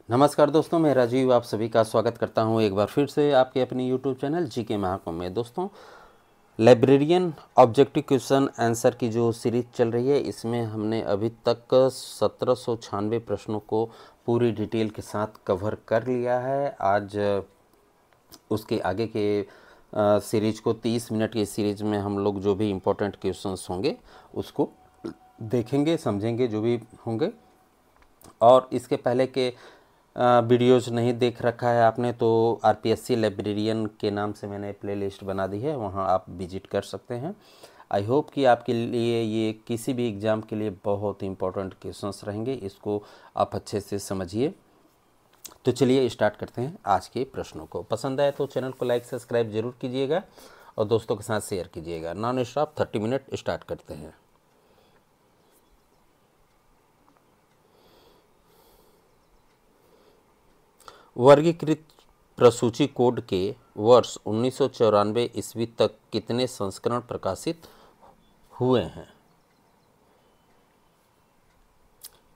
नमस्कार दोस्तों, मैं राजीव आप सभी का स्वागत करता हूं एक बार फिर से आपके अपने यूट्यूब चैनल जी के महाकुंभ में। दोस्तों, लाइब्रेरियन ऑब्जेक्टिव क्वेश्चन आंसर की जो सीरीज चल रही है, इसमें हमने अभी तक 1796 प्रश्नों को पूरी डिटेल के साथ कवर कर लिया है। आज उसके आगे के सीरीज को 30 मिनट की सीरीज में हम लोग जो भी इम्पोर्टेंट क्वेश्चंस होंगे उसको देखेंगे, समझेंगे जो भी होंगे। और इसके पहले के वीडियोज़ नहीं देख रखा है आपने तो आरपीएससी लाइब्रेरियन के नाम से मैंने प्लेलिस्ट बना दी है, वहाँ आप विजिट कर सकते हैं। आई होप कि आपके लिए ये किसी भी एग्ज़ाम के लिए बहुत इंपॉर्टेंट क्वेश्चंस रहेंगे, इसको आप अच्छे से समझिए। तो चलिए स्टार्ट करते हैं आज के प्रश्नों को। पसंद आए तो चैनल को लाइक सब्सक्राइब जरूर कीजिएगा और दोस्तों के साथ शेयर कीजिएगा। नॉन स्टॉप 30 मिनट स्टार्ट करते हैं। वर्गीकृत प्रसूची कोड के वर्ष 1994 ईस्वी तक कितने संस्करण प्रकाशित हुए हैं?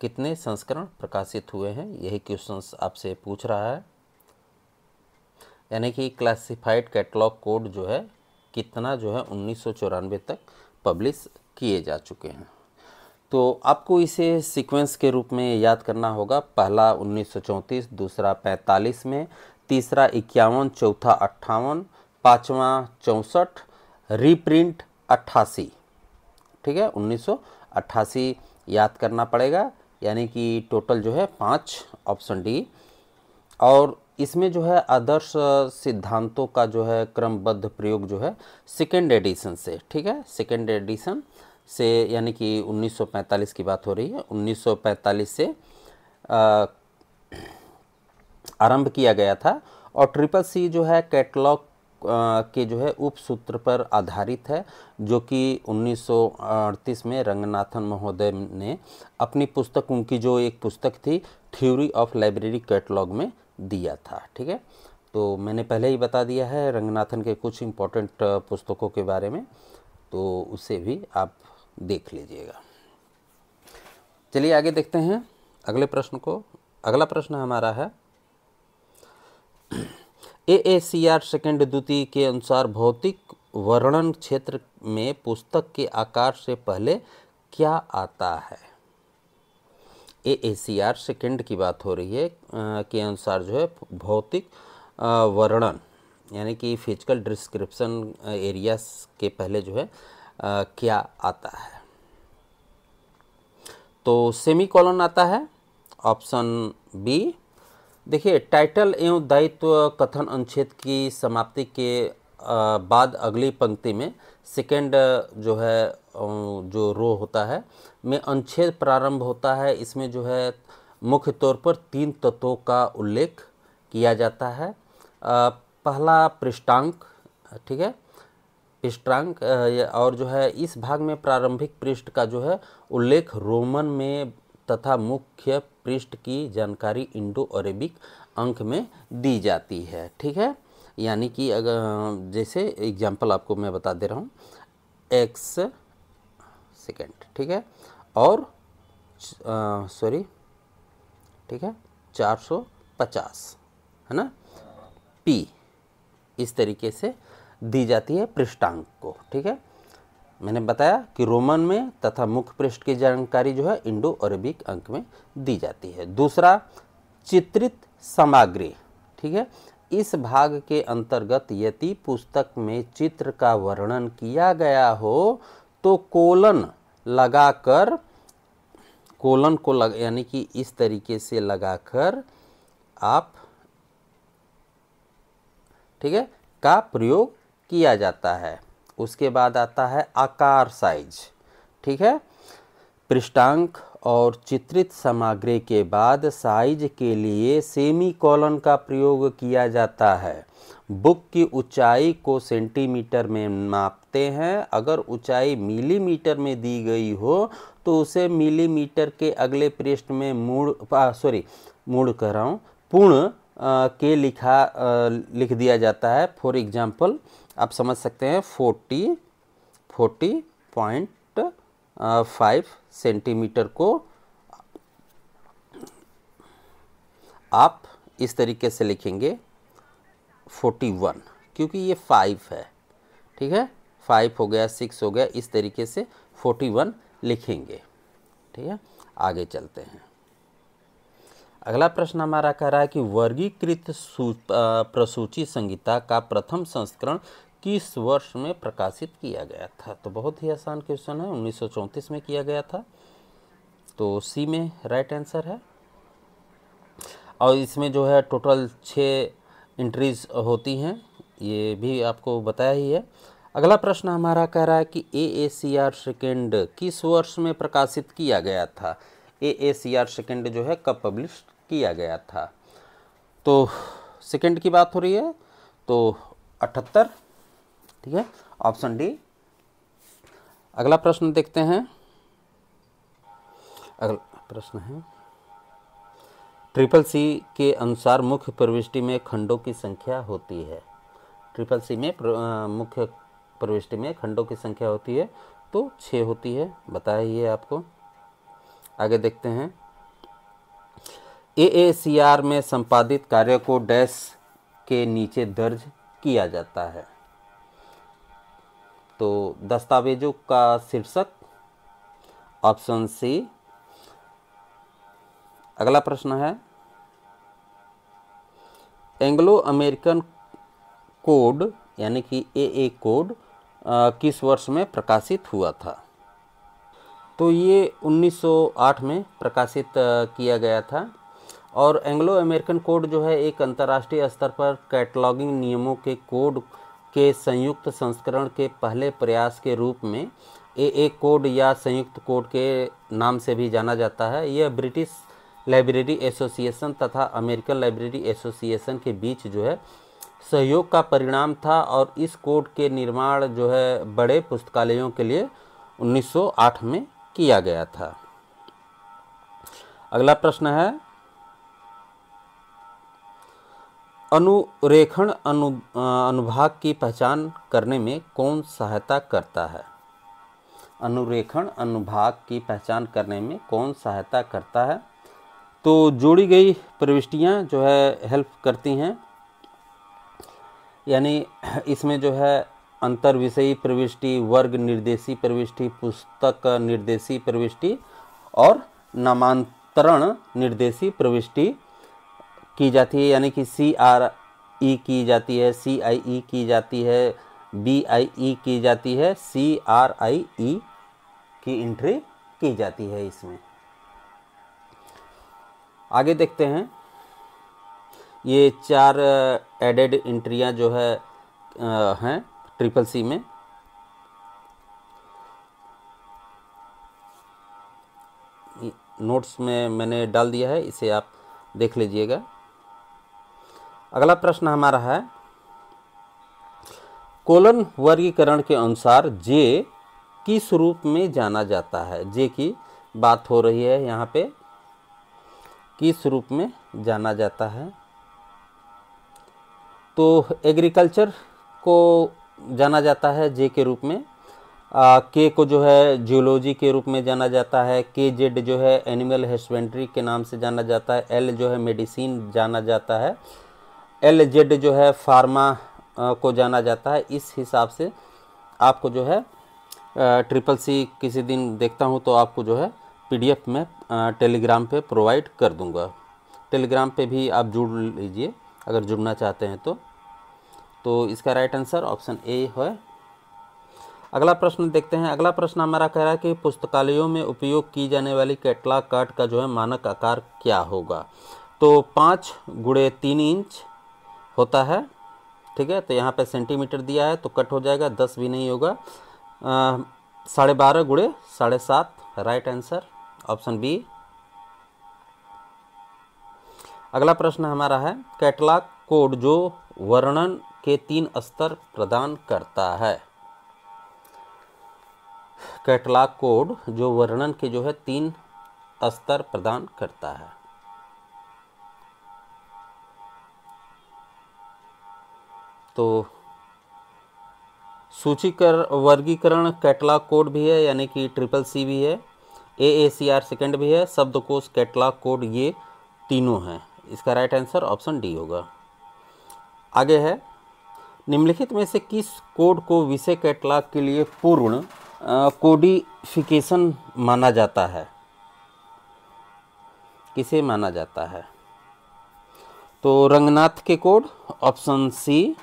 कितने संस्करण प्रकाशित हुए हैं, यही क्वेश्चंस आपसे पूछ रहा है। यानी कि क्लासिफाइड कैटलॉग कोड जो है कितना जो है 1994 तक पब्लिश किए जा चुके हैं। तो आपको इसे सीक्वेंस के रूप में याद करना होगा। पहला 1934, दूसरा 45 में, तीसरा 51, चौथा 58, पाँचवा 64, रीप्रिंट 88। ठीक है, 1988 याद करना पड़ेगा। यानी कि टोटल जो है 5, ऑप्शन डी। और इसमें जो है आदर्श सिद्धांतों का जो है क्रमबद्ध प्रयोग जो है सेकेंड एडिशन से, ठीक है, सेकेंड एडिशन से, यानी कि 1945 की बात हो रही है, 1945 से आरंभ किया गया था। और ट्रिपल सी जो है कैटलॉग के जो है उपसूत्र पर आधारित है, जो कि 1938 में रंगनाथन महोदय ने अपनी पुस्तक, उनकी जो एक पुस्तक थी थ्योरी ऑफ लाइब्रेरी कैटलॉग में दिया था। ठीक है, तो मैंने पहले ही बता दिया है रंगनाथन के कुछ इम्पोर्टेंट पुस्तकों के बारे में, तो उसे भी आप देख लीजिएगा। चलिए आगे देखते हैं अगले प्रश्न को। अगला प्रश्न हमारा है, AACR सेकेंड द्वितीय के अनुसार भौतिक वर्णन क्षेत्र में पुस्तक के आकार से पहले क्या आता है? AACR सेकेंड की बात हो रही है के अनुसार जो है भौतिक वर्णन यानी कि फिजिकल डिस्क्रिप्शन एरियाज के पहले जो है क्या आता है? तो सेमीकोलन आता है, ऑप्शन बी। देखिए, टाइटल एवं दायित्व कथन अनुच्छेद की समाप्ति के बाद अगली पंक्ति में सेकेंड जो है जो रो होता है में अनुच्छेद प्रारंभ होता है। इसमें जो है मुख्य तौर पर 3 तत्वों का उल्लेख किया जाता है। पहला पृष्ठांक, ठीक है, पृष्ठांक, और जो है इस भाग में प्रारंभिक पृष्ठ का जो है उल्लेख रोमन में तथा मुख्य पृष्ठ की जानकारी इंडो अरेबिक अंक में दी जाती है। ठीक है, यानी कि अगर जैसे एग्जांपल आपको मैं बता दे रहा हूँ, एक्स सेकेंड, ठीक है, और सॉरी, ठीक है, 450 है ना, पी, इस तरीके से दी जाती है पृष्ठांक को। ठीक है, मैंने बताया कि रोमन में तथा मुख्य पृष्ठ की जानकारी जो है इंडो अरेबिक अंक में दी जाती है। दूसरा, चित्रित सामग्री, ठीक है, इस भाग के अंतर्गत यदि पुस्तक में चित्र का वर्णन किया गया हो तो कोलन लगाकर, कोलन को यानी कि इस तरीके से लगाकर आप, ठीक है, का प्रयोग किया जाता है। उसके बाद आता है आकार, साइज। ठीक है, पृष्ठांक और चित्रित सामग्री के बाद साइज के लिए सेमीकोलन का प्रयोग किया जाता है। बुक की ऊंचाई को सेंटीमीटर में मापते हैं। अगर ऊंचाई मिलीमीटर में दी गई हो तो उसे मिलीमीटर के अगले पृष्ठ में पूर्ण के लिख दिया जाता है। फॉर एग्जाम्पल आप समझ सकते हैं 40.5 सेंटीमीटर को आप इस तरीके से लिखेंगे 41, क्योंकि ये 5 है, ठीक है, 5 हो गया, 6 हो गया, इस तरीके से 41 लिखेंगे, ठीक है। आगे चलते हैं। अगला प्रश्न हमारा कह रहा है कि वर्गीकृत प्रसूचि संहिता का प्रथम संस्करण किस वर्ष में प्रकाशित किया गया था? तो बहुत ही आसान क्वेश्चन है, 1934 में किया गया था, तो सी में राइट आंसर है। और इसमें जो है टोटल 6 एंट्रीज होती हैं, ये भी आपको बताया ही है। अगला प्रश्न हमारा कह रहा है कि AACR सेकेंड किस वर्ष में प्रकाशित किया गया था? AACR सेकेंड जो है कब पब्लिश किया गया था? तो सेकेंड की बात हो रही है, तो 78, ठीक है, ऑप्शन डी। अगला प्रश्न देखते हैं। अगला प्रश्न है CCC के अनुसार मुख्य प्रविष्टि में खंडों की संख्या होती है। CCC में मुख्य प्रविष्टि में खंडों की संख्या होती है, तो 6 होती है, बताया ही है आपको। आगे देखते हैं। AACR में संपादित कार्य को डैश के नीचे दर्ज किया जाता है। तो दस्तावेजों का शीर्षक, ऑप्शन सी। अगला प्रश्न है एंग्लो अमेरिकन कोड यानी कि AA कोड किस वर्ष में प्रकाशित हुआ था? तो ये 1908 में प्रकाशित किया गया था। और एंग्लो अमेरिकन कोड जो है एक अंतर्राष्ट्रीय स्तर पर कैटलॉगिंग नियमों के कोड के संयुक्त संस्करण के पहले प्रयास के रूप में AA कोड या संयुक्त कोड के नाम से भी जाना जाता है। यह ब्रिटिश लाइब्रेरी एसोसिएशन तथा अमेरिकन लाइब्रेरी एसोसिएशन के बीच जो है सहयोग का परिणाम था, और इस कोड के निर्माण जो है बड़े पुस्तकालयों के लिए 1908 में किया गया था। अगला प्रश्न है अनुरेखण अनुभाग की पहचान करने में कौन सहायता करता है? अनुरेखण अनुभाग की पहचान करने में कौन सहायता करता है? तो जोड़ी गई प्रविष्टियां जो है हेल्प करती हैं, यानी इसमें जो है अंतर विषयी प्रविष्टि, वर्ग निर्देशी प्रविष्टि, पुस्तक निर्देशी प्रविष्टि और नामांतरण निर्देशी प्रविष्टि की जाती है, यानी कि CRE की जाती है, CIE की जाती है, BIE की जाती है, CRIE की एंट्री की जाती है इसमें। आगे देखते हैं। ये 4 एडेड एंट्रियां जो है हैं CCC में। नोट्स में मैंने डाल दिया है, इसे आप देख लीजिएगा। अगला प्रश्न हमारा है कोलन वर्गीकरण के अनुसार J किस रूप में जाना जाता है? J की बात हो रही है यहाँ पे, किस रूप में जाना जाता है? तो एग्रीकल्चर को जाना जाता है J के रूप में। K को जो है जियोलॉजी के रूप में जाना जाता है। KZ जो है एनिमल हस्बेंड्री के नाम से जाना जाता है। L जो है मेडिसिन जाना जाता है। LZ जो है फार्मा को जाना जाता है। इस हिसाब से आपको जो है CCC किसी दिन देखता हूँ तो आपको जो है PDF में टेलीग्राम पे प्रोवाइड कर दूंगा। टेलीग्राम पे भी आप जुड़ लीजिए अगर जुड़ना चाहते हैं तो इसका राइट आंसर ऑप्शन ए है। अगला प्रश्न देखते हैं। अगला प्रश्न हमारा कह रहा है कि पुस्तकालयों में उपयोग की जाने वाली कैटलॉग कार्ड का जो है मानक आकार क्या होगा? तो 5 × 3 इंच होता है, ठीक है। तो यहाँ पे सेंटीमीटर दिया है तो कट हो जाएगा, 10 भी नहीं होगा। 12.5 × 7.5 राइट आंसर ऑप्शन बी। अगला प्रश्न हमारा है कैटलॉग कोड जो वर्णन के 3 स्तर प्रदान करता है। कैटलॉग कोड जो वर्णन के जो है 3 स्तर प्रदान करता है। तो सूचीकर वर्गीकरण कैटलॉग कोड भी है, यानी कि CCC भी है, AACR सेकेंड भी है, शब्दकोश कैटलॉग कोड, ये तीनों हैं। इसका राइट आंसर ऑप्शन डी होगा। आगे है, निम्नलिखित में से किस कोड को विषय कैटलॉग के लिए पूर्ण कोडिफिकेशन माना जाता है? किसे माना जाता है? तो रंगनाथ के कोड, ऑप्शन सी।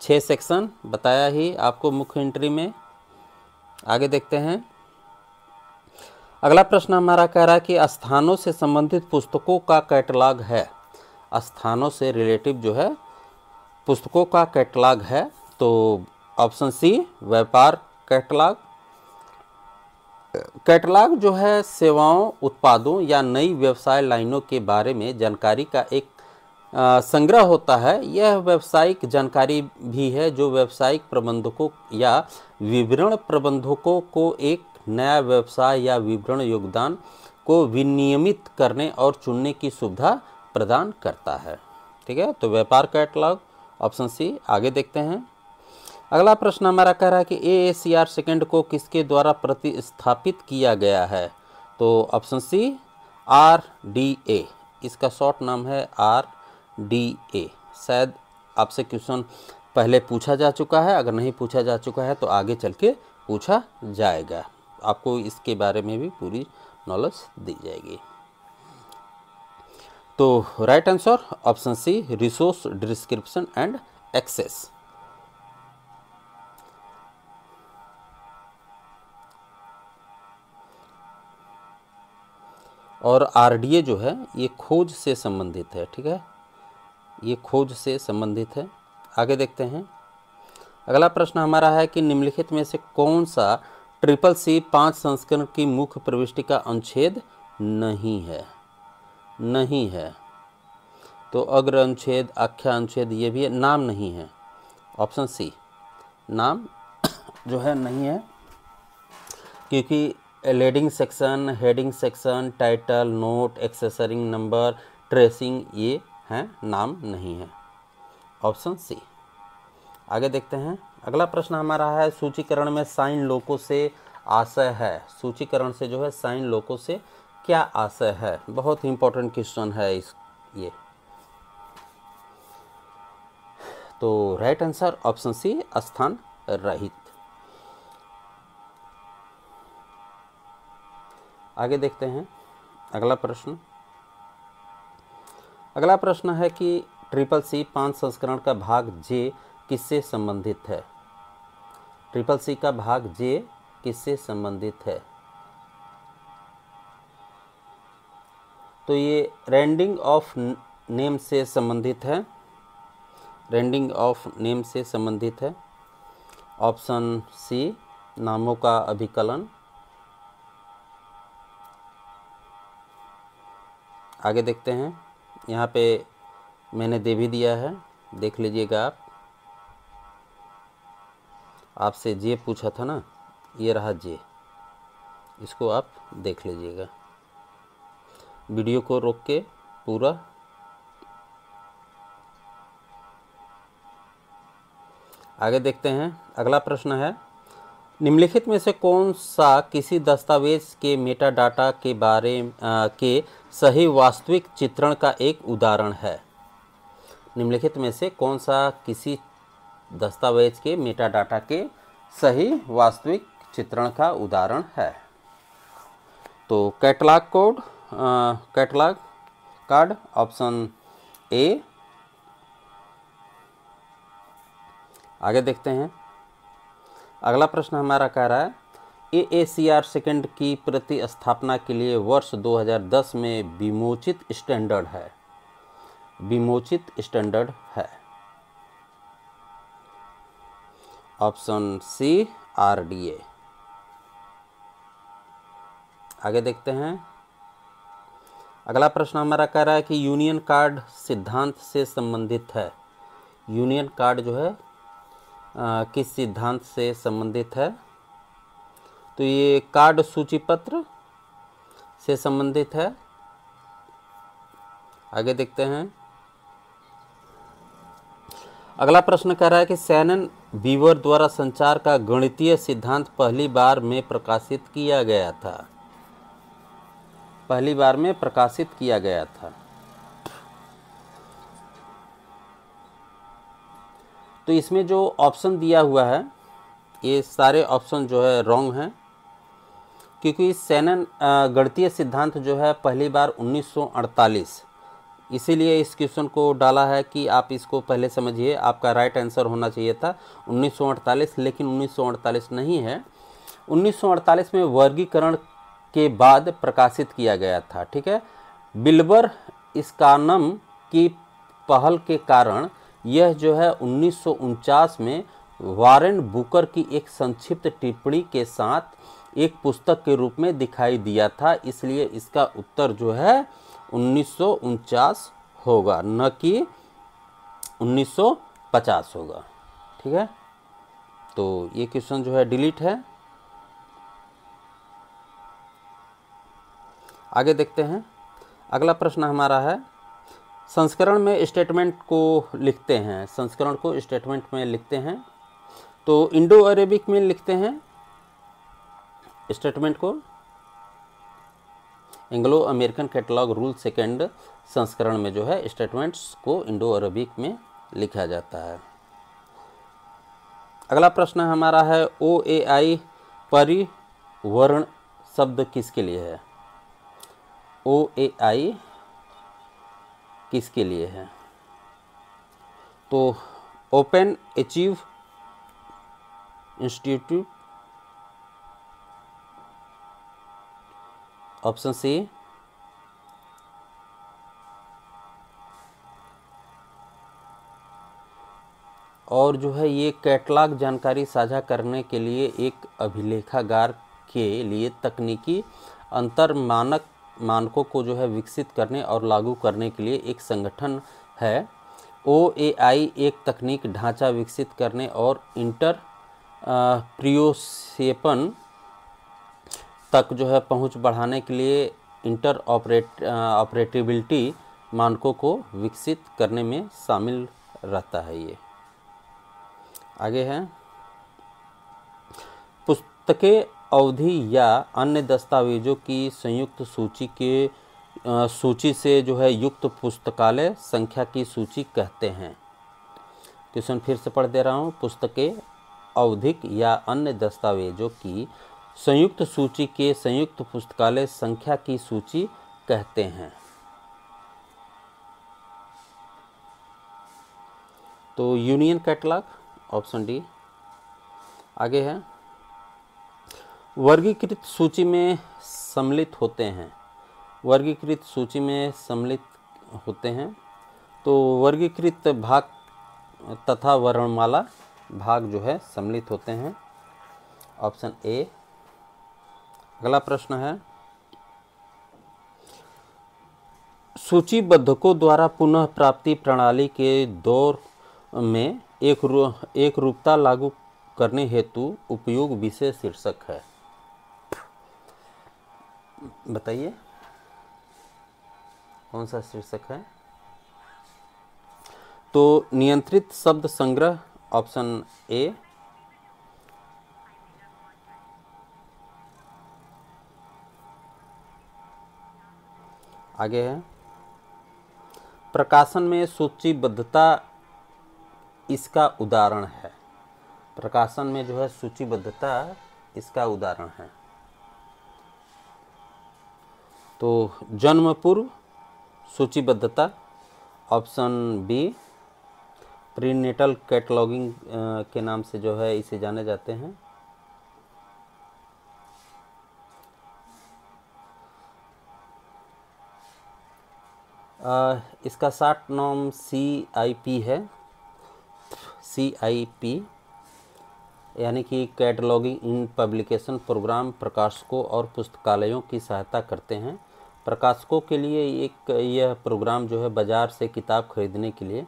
6 सेक्शन बताया ही आपको मुख्य एंट्री में। आगे देखते हैं, अगला प्रश्न हमारा कह रहा है कि स्थानों से संबंधित पुस्तकों का कैटलॉग है। स्थानों से रिलेटिव जो है पुस्तकों का कैटलॉग है, तो ऑप्शन सी व्यापार कैटलॉग। कैटलॉग जो है सेवाओं, उत्पादों या नई व्यवसाय लाइनों के बारे में जानकारी का एक संग्रह होता है। यह व्यावसायिक जानकारी भी है जो व्यावसायिक प्रबंधकों या विवरण प्रबंधकों को एक नया व्यवसाय या विवरण योगदान को विनियमित करने और चुनने की सुविधा प्रदान करता है। ठीक है, तो व्यापार कैटलॉग ऑप्शन सी। आगे देखते हैं, अगला प्रश्न हमारा कह रहा है कि AACR सेकंड को किसके द्वारा प्रतिस्थापित किया गया है? तो ऑप्शन सी RDA, इसका शॉर्ट नाम है RDA। शायद आपसे क्वेश्चन पहले पूछा जा चुका है, अगर नहीं पूछा जा चुका है तो आगे चल के पूछा जाएगा, आपको इसके बारे में भी पूरी नॉलेज दी जाएगी। तो right answer option C resource description and access. और RDA जो है ये खोज से संबंधित है। ठीक है, ये खोज से संबंधित है। आगे देखते हैं, अगला प्रश्न हमारा है कि निम्नलिखित में से कौन सा CCC 5 संस्करण की मुख्य प्रविष्टि का अनुच्छेद नहीं है? नहीं है, तो अग्र अनुच्छेद, आख्या अनुच्छेद, ये भी नाम नहीं है। ऑप्शन सी नाम जो है नहीं है, क्योंकि leading section, heading section, title, note, accessioning number, tracing, ये हैं, नाम नहीं है। Option C. आगे देखते हैं, अगला प्रश्न हमारा है सूचीकरण में साइन लोको से आशय है। सूचीकरण से जो है साइन लोको से क्या आशय है? बहुत ही इंपॉर्टेंट क्वेश्चन है ये। तो राइट आंसर ऑप्शन सी स्थान रहित। आगे देखते हैं, अगला प्रश्न। अगला प्रश्न है कि CCC 5 संस्करण का भाग जे किससे संबंधित है? CCC का भाग जे किससे संबंधित है? तो ये रेंडिंग ऑफ नेम से संबंधित है। रेंडिंग ऑफ नेम से संबंधित है। ऑप्शन सी नामों का अभिकलन। आगे देखते हैं, यहाँ पे मैंने दे भी दिया है, देख लीजिएगा आप। आपसे जे पूछा था ना, ये रहा जे, इसको आप देख लीजिएगा, वीडियो को रोक के पूरा। आगे देखते हैं, अगला प्रश्न है निम्नलिखित में से कौन सा किसी दस्तावेज के मेटा डाटा के बारे के सही वास्तविक चित्रण का एक उदाहरण है? निम्नलिखित में से कौन सा किसी दस्तावेज के मेटा डाटा के सही वास्तविक चित्रण का उदाहरण है? तो catalogue code, catalogue card, option A. आगे देखते हैं, अगला प्रश्न हमारा कह रहा है AACR सेकंड की प्रतिस्थापना के लिए वर्ष 2010 में विमोचित स्टैंडर्ड है। विमोचित स्टैंडर्ड है। Option C RDA। आगे देखते हैं, अगला प्रश्न हमारा कह रहा है कि यूनियन कार्ड सिद्धांत से संबंधित है। यूनियन कार्ड जो है किस सिद्धांत से संबंधित है? तो ये कार्ड सूचीपत्र से संबंधित है। आगे देखते हैं, अगला प्रश्न कह रहा है कि शैनन बीवर द्वारा संचार का गणितीय सिद्धांत पहली बार में प्रकाशित किया गया था। पहली बार में प्रकाशित किया गया था। तो इसमें जो ऑप्शन दिया हुआ है ये सारे ऑप्शन जो है रॉन्ग हैं, क्योंकि शैनन गणितीय सिद्धांत जो है पहली बार 1948, इसीलिए इस क्वेश्चन को डाला है कि आप इसको पहले समझिए। आपका राइट आंसर होना चाहिए था 1948, लेकिन 1948 नहीं है। 1948 में वर्गीकरण के बाद प्रकाशित किया गया था, ठीक है। बिल्बर स्कानम की पहल के कारण यह जो है 1949 में वारेन बुकर की एक संक्षिप्त टिप्पणी के साथ एक पुस्तक के रूप में दिखाई दिया था, इसलिए इसका उत्तर जो है 1949 होगा, न कि 1950 होगा, ठीक है। तो ये क्वेश्चन जो है डिलीट है। आगे देखते हैं। अगला प्रश्न हमारा है, संस्करण में स्टेटमेंट को लिखते हैं, संस्करण को स्टेटमेंट में लिखते हैं। तो इंडो अरेबिक में लिखते हैं स्टेटमेंट को, Anglo American catalogue rule second संस्करण में जो है स्टेटमेंट्स को इंडो अरेबिक में लिखा जाता है। अगला प्रश्न हमारा है, OAI परिवर्ण शब्द किसके लिए है? OAI किसके लिए है? तो open achieve institute, option C, और जो है ये कैटलॉग जानकारी साझा करने के लिए एक अभिलेखागार के लिए तकनीकी अंतर मानकों को जो है विकसित करने और लागू करने के लिए एक संगठन है। OAI एक तकनीक ढांचा विकसित करने और प्रियोसेपन तक जो है पहुंच बढ़ाने के लिए ऑपरेटिबिलिटी मानकों को विकसित करने में शामिल रहता है। ये आगे है, पुस्तकें अवधि या अन्य दस्तावेजों की संयुक्त सूची से जो है युक्त पुस्तकालय संख्या की सूची कहते हैं। क्वेश्चन फिर से पढ़ दे रहा हूँ, पुस्तकें आवधिक या अन्य दस्तावेजों की संयुक्त सूची के संयुक्त पुस्तकालय संख्या की सूची कहते हैं। तो यूनियन कैटलॉग, ऑप्शन डी। आगे है, वर्गीकृत सूची में सम्मिलित होते हैं, वर्गीकृत सूची में सम्मिलित होते हैं। तो वर्गीकृत भाग तथा वर्णमाला भाग जो है सम्मिलित होते हैं, ऑप्शन ए। अगला प्रश्न है, सूचीबद्धकों द्वारा पुनः प्राप्ति प्रणाली के दौर में एक रूपता लागू करने हेतु उपयोग विषय शीर्षक है। बताइए कौन सा शीर्षक है? तो नियंत्रित शब्द संग्रह, ऑप्शन ए। आगे है, प्रकाशन में सूचीबद्धता इसका उदाहरण है, प्रकाशन में जो है सूचीबद्धता इसका उदाहरण है। तो जन्म पूर्व सूचीबद्धता, ऑप्शन बी। प्रीनेटल कैटलॉगिंग के नाम से जो है इसे जाने जाते हैं। इसका शॉर्ट नाम CIP है, CIP यानी कि कैटलॉगिंग इन पब्लिकेशन प्रोग्राम प्रकाशकों और पुस्तकालयों की सहायता करते हैं। प्रकाशकों के लिए यह प्रोग्राम जो है बाज़ार से किताब खरीदने के लिए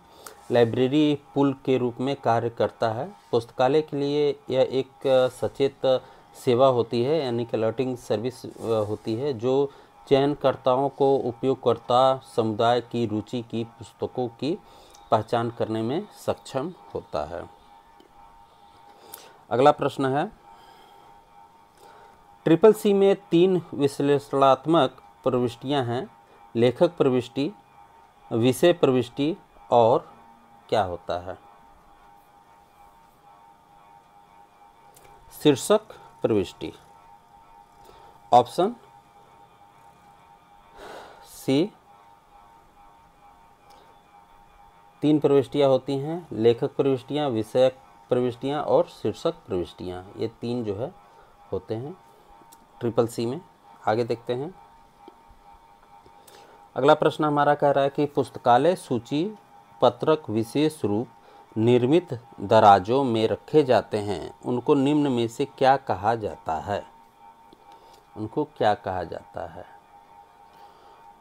लाइब्रेरी पुल के रूप में कार्य करता है। पुस्तकालय के लिए यह एक सचेत सेवा होती है, यानी कि अलर्टिंग सर्विस होती है, जो चयनकर्ताओं को उपयोगकर्ता समुदाय की रुचि की पुस्तकों की पहचान करने में सक्षम होता है। अगला प्रश्न है, CCC में 3 विश्लेषणात्मक प्रविष्टियां हैं, लेखक प्रविष्टि, विषय प्रविष्टि और क्या होता है? शीर्षक प्रविष्टि। ऑप्शन सी, 3 प्रविष्टियाँ होती हैं, लेखक प्रविष्टियाँ, विषयक प्रविष्टियाँ और शीर्षक प्रविष्टियाँ। ये 3 जो है होते हैं ट्रिपल सी में। आगे देखते हैं। अगला प्रश्न हमारा कह रहा है कि पुस्तकालय सूची पत्रक विशेष रूप निर्मित दराजों में रखे जाते हैं, उनको निम्न में से क्या कहा जाता है? उनको क्या कहा जाता है?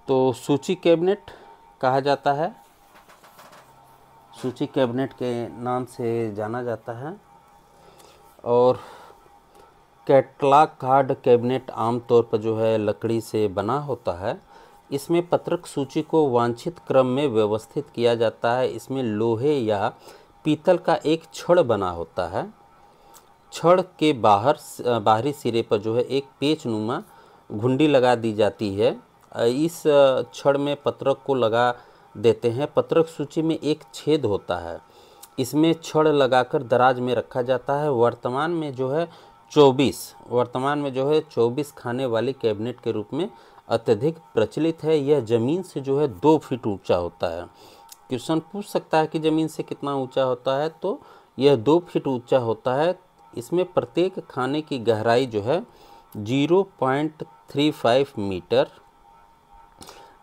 तो सूची कैबिनेट कहा जाता है, सूची कैबिनेट के नाम से जाना जाता है। और कैटलॉग कार्ड कैबिनेट आमतौर पर जो है लकड़ी से बना होता है। इसमें पत्रक सूची को वांछित क्रम में व्यवस्थित किया जाता है। इसमें लोहे या पीतल का एक छड़ बना होता है। छड़ के बाहरी सिरे पर जो है एक पेचनुमा घुंडी लगा दी जाती है। इस छड़ में पत्रक को लगा देते हैं। पत्रक सूची में एक छेद होता है, इसमें छड़ लगाकर दराज में रखा जाता है। वर्तमान में जो है 24 खाने वाली कैबिनेट के रूप में अत्यधिक प्रचलित है। यह ज़मीन से जो है 2 फीट ऊंचा होता है। क्वेश्चन पूछ सकता है कि ज़मीन से कितना ऊंचा होता है, तो यह 2 फीट ऊंचा होता है। इसमें प्रत्येक खाने की गहराई जो है 0.35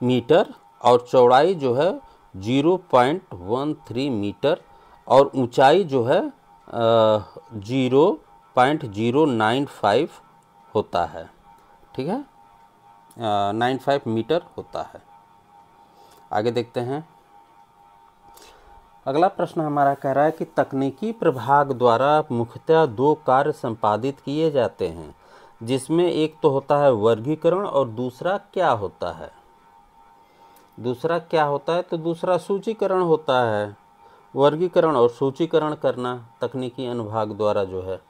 मीटर और चौड़ाई जो है 0.13 मीटर और ऊंचाई जो है 0.095 होता है। ठीक है, 95 मीटर होता है। आगे देखते हैं। अगला प्रश्न हमारा कह रहा है कि तकनीकी प्रभाग द्वारा मुख्यतः 2 कार्य संपादित किए जाते हैं, जिसमें एक तो होता है वर्गीकरण और दूसरा क्या होता है? दूसरा क्या होता है? तो दूसरा सूचीकरण होता है। वर्गीकरण और सूचीकरण करना तकनीकी अनुभाग द्वारा जो है।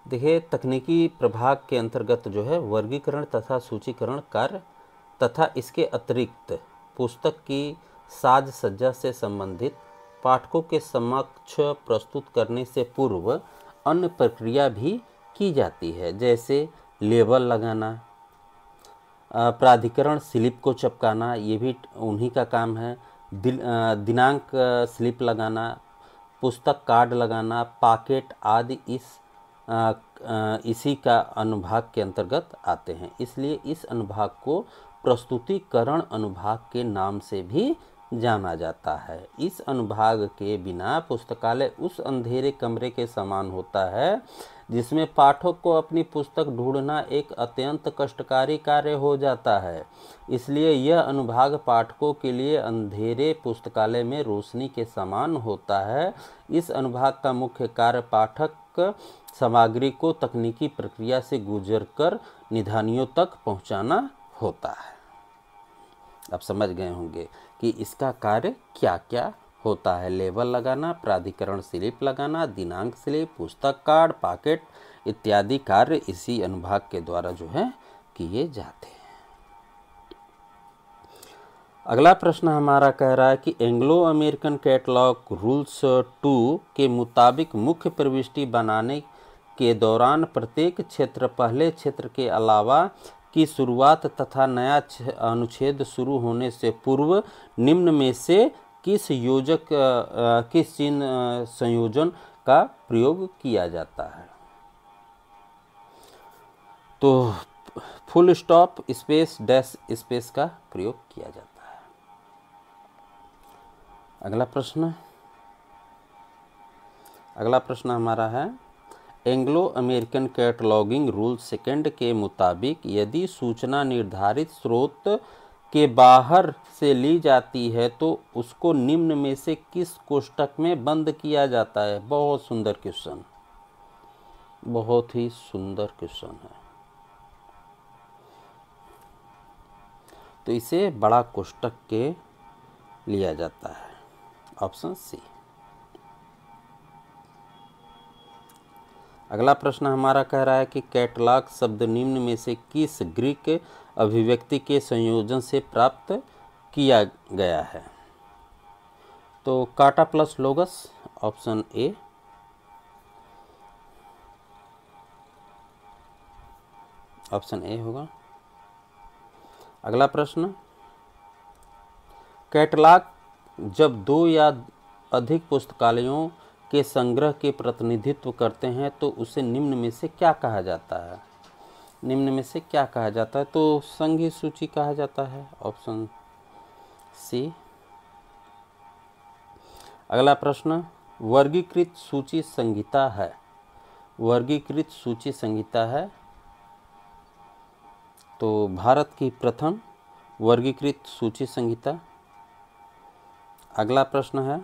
देखिए, तकनीकी प्रभाग के अंतर्गत जो है वर्गीकरण तथा सूचीकरण कार्य तथा इसके अतिरिक्त पुस्तक की साज सज्जा से संबंधित पाठकों के समक्ष प्रस्तुत करने से पूर्व अन्य प्रक्रिया भी की जाती है, जैसे लेबल लगाना, प्राधिकरण स्लिप को चिपकाना, ये भी उन्हीं का काम है। दिनांक स्लिप लगाना, पुस्तक कार्ड लगाना, पॉकेट आदि इसी का अनुभाग के अंतर्गत आते हैं। इसलिए इस अनुभाग को प्रस्तुतिकरण अनुभाग के नाम से भी जाना जाता है। इस अनुभाग के बिना पुस्तकालय उस अंधेरे कमरे के समान होता है जिसमें पाठक को अपनी पुस्तक ढूंढना एक अत्यंत कष्टकारी कार्य हो जाता है। इसलिए यह अनुभाग पाठकों के लिए अंधेरे पुस्तकालय में रोशनी के समान होता है। इस अनुभाग का मुख्य कार्य पाठक सामग्री को तकनीकी प्रक्रिया से गुजरकर निधानियों तक पहुंचाना होता है। आप समझ गए होंगे कि इसका कार्य क्या क्या होता है। लेबल लगाना, प्राधिकरण स्लिप लगाना, दिनांक स्लिप, पुस्तक कार्ड, पॉकेट इत्यादि कार्य इसी अनुभाग के द्वारा जो है किए जाते हैं। अगला प्रश्न हमारा कह रहा है कि एंग्लो अमेरिकन कैटलॉग रूल्स 2 के मुताबिक मुख्य प्रविष्टि बनाने के दौरान प्रत्येक क्षेत्र पहले क्षेत्र के अलावा की शुरुआत तथा नया अनुच्छेद शुरू होने से पूर्व निम्न में से किस चिन्ह संयोजन का प्रयोग किया जाता है? तो full stop, space, dash space का प्रयोग किया जाता है। अगला प्रश्न हमारा है एंग्लो अमेरिकन कैटलॉगिंग रूल 2 के मुताबिक यदि सूचना निर्धारित स्रोत के बाहर से ली जाती है तो उसको निम्न में से किस कोष्ठक में बंद किया जाता है? बहुत सुंदर क्वेश्चन, बहुत ही सुंदर क्वेश्चन है। तो इसे बड़ा कोष्ठक के लिया जाता है। Option C. अगला प्रश्न हमारा कह रहा है कि कैटलॉग शब्द निम्न में से किस ग्रीक अभिव्यक्ति के संयोजन से प्राप्त किया गया है? तो काटा plus लोगस, option A. Option A होगा। अगला प्रश्न, कैटलॉग जब दो या अधिक पुस्तकालयों के संग्रह के प्रतिनिधित्व करते हैं तो उसे निम्न में से क्या कहा जाता है? निम्न में से क्या कहा जाता है? तो संघीय सूची कहा जाता है, ऑप्शन सी। अगला प्रश्न, वर्गीकृत सूची संहिता है। वर्गीकृत सूची संहिता है तो भारत की प्रथम वर्गीकृत सूची संहिता। अगला प्रश्न है,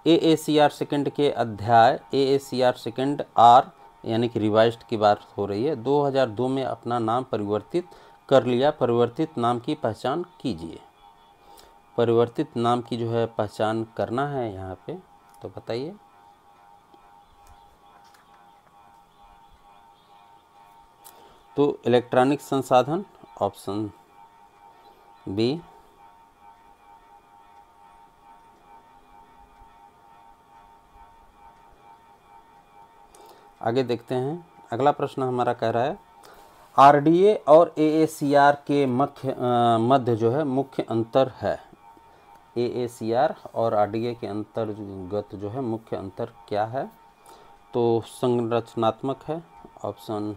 AACR सेकंड के अध्याय AACR सेकंड आर यानी कि रिवाइज्ड की बात हो रही है, 2002 में अपना नाम परिवर्तित कर लिया। परिवर्तित नाम की पहचान कीजिए। परिवर्तित नाम की जो है पहचान करना है यहाँ पे, तो बताइए। तो इलेक्ट्रॉनिक संसाधन, ऑप्शन बी। आगे देखते हैं। अगला प्रश्न हमारा कह रहा है, आरडीए और एएसीआर के मध्य जो है मुख्य अंतर है। एएसीआर और आरडीए के अंतर्गत जो है मुख्य अंतर क्या है? तो संरचनात्मक है, ऑप्शन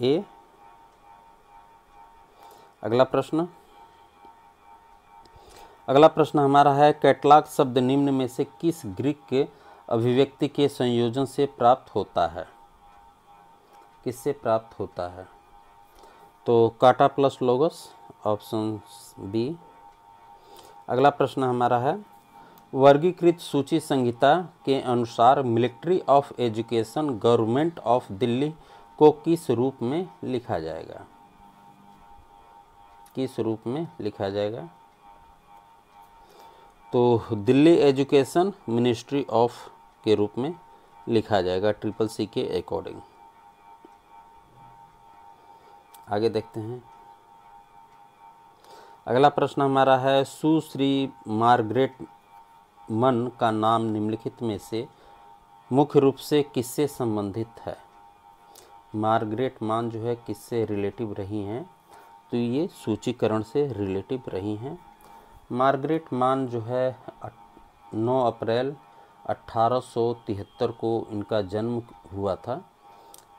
ए। अगला प्रश्न हमारा है, कैटलॉग शब्द निम्न में से किस ग्रीक के अभिव्यक्ति के संयोजन से प्राप्त होता है? किससे प्राप्त होता है? तो काटा प्लस लोगस, ऑप्शन बी। अगला प्रश्न हमारा है, वर्गीकृत सूची संहिता के अनुसार military of education government of Delhi को किस रूप में लिखा जाएगा? किस रूप में लिखा जाएगा? तो दिल्ली एजुकेशन मिनिस्ट्री ऑफ के रूप में लिखा जाएगा, CCC के अकॉर्डिंग। आगे देखते हैं। अगला प्रश्न हमारा है, सुश्री मार्गरेट मन का नाम निम्नलिखित में से मुख्य रूप से किससे संबंधित है? मार्गरेट मान जो है किससे रिलेटिव रही हैं? तो ये सूचीकरण से रिलेटिव रही हैं। मार्गरेट मान जो है 9 अप्रैल 1873 को इनका जन्म हुआ था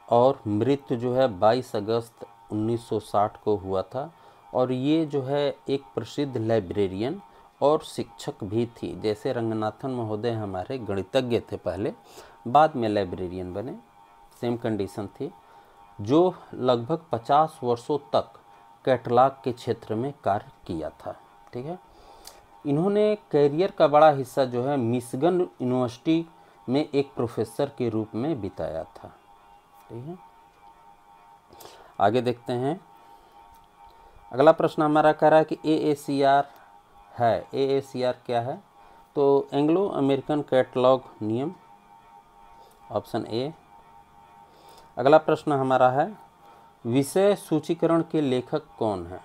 और मृत्यु जो है 22 अगस्त 1960 को हुआ था। और ये जो है एक प्रसिद्ध लाइब्रेरियन और शिक्षक भी थी। जैसे रंगनाथन महोदय हमारे गणितज्ञ थे पहले, बाद में लाइब्रेरियन बने, सेम कंडीशन थी। जो लगभग 50 वर्षों तक कैटलॉग के क्षेत्र में कार्य किया था। ठीक है, इन्होंने कैरियर का बड़ा हिस्सा जो है मिशिगन यूनिवर्सिटी में एक प्रोफेसर के रूप में बिताया था। ठीक है, आगे देखते हैं। अगला प्रश्न हमारा कह रहा है कि AACR है। AACR क्या है? तो एंग्लो अमेरिकन कैटलॉग नियम, ऑप्शन ए। अगला प्रश्न हमारा है, विषय सूचीकरण के लेखक कौन है?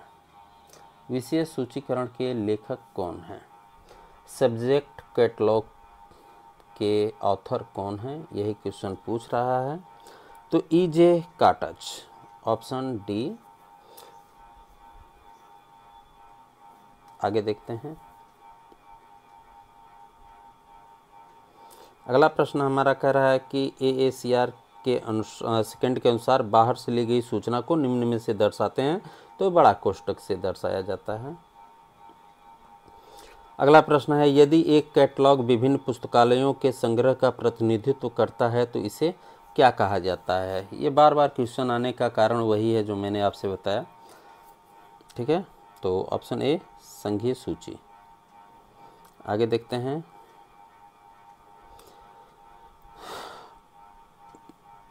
विषय सूचीकरण के लेखक कौन हैं? सब्जेक्ट कैटलॉग के ऑथर कौन हैं? यही क्वेश्चन पूछ रहा है। तो EJ कार्टज, ऑप्शन डी। आगे देखते हैं। अगला प्रश्न हमारा कह रहा है कि AACR के सेकंड के अनुसार बाहर से ली गई सूचना को निम्न में से दर्शाते हैं। तो बड़ा कोष्टक से दर्शाया जाता है। अगला प्रश्न है, यदि एक कैटलॉग विभिन्न पुस्तकालयों के संग्रह का प्रतिनिधित्व करता है तो इसे क्या कहा जाता है? ये बार बार क्वेश्चन आने का कारण वही है जो मैंने आपसे बताया। ठीक है, तो ऑप्शन ए संघीय सूची। आगे देखते हैं।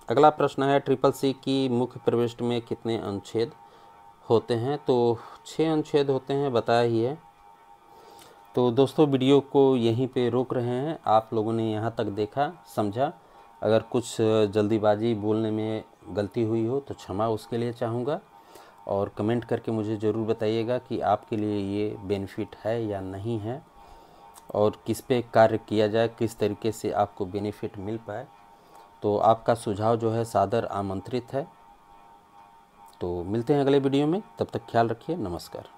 अगला प्रश्न है, CCC की मुख्य प्रविष्टि में कितने अनुच्छेद होते हैं? तो 6 अनुच्छेद होते हैं, बताया ही है। तो दोस्तों वीडियो को यहीं पे रोक रहे हैं। आप लोगों ने यहाँ तक देखा, समझा। अगर कुछ जल्दीबाजी बोलने में गलती हुई हो तो क्षमा उसके लिए चाहूँगा। और कमेंट करके मुझे ज़रूर बताइएगा कि आपके लिए ये बेनिफिट है या नहीं है। और किस पे कार्य किया जाए, किस तरीके से आपको बेनिफिट मिल पाए। तो आपका सुझाव जो है सादर आमंत्रित है। तो मिलते हैं अगले वीडियो में, तब तक ख्याल रखिए, नमस्कार।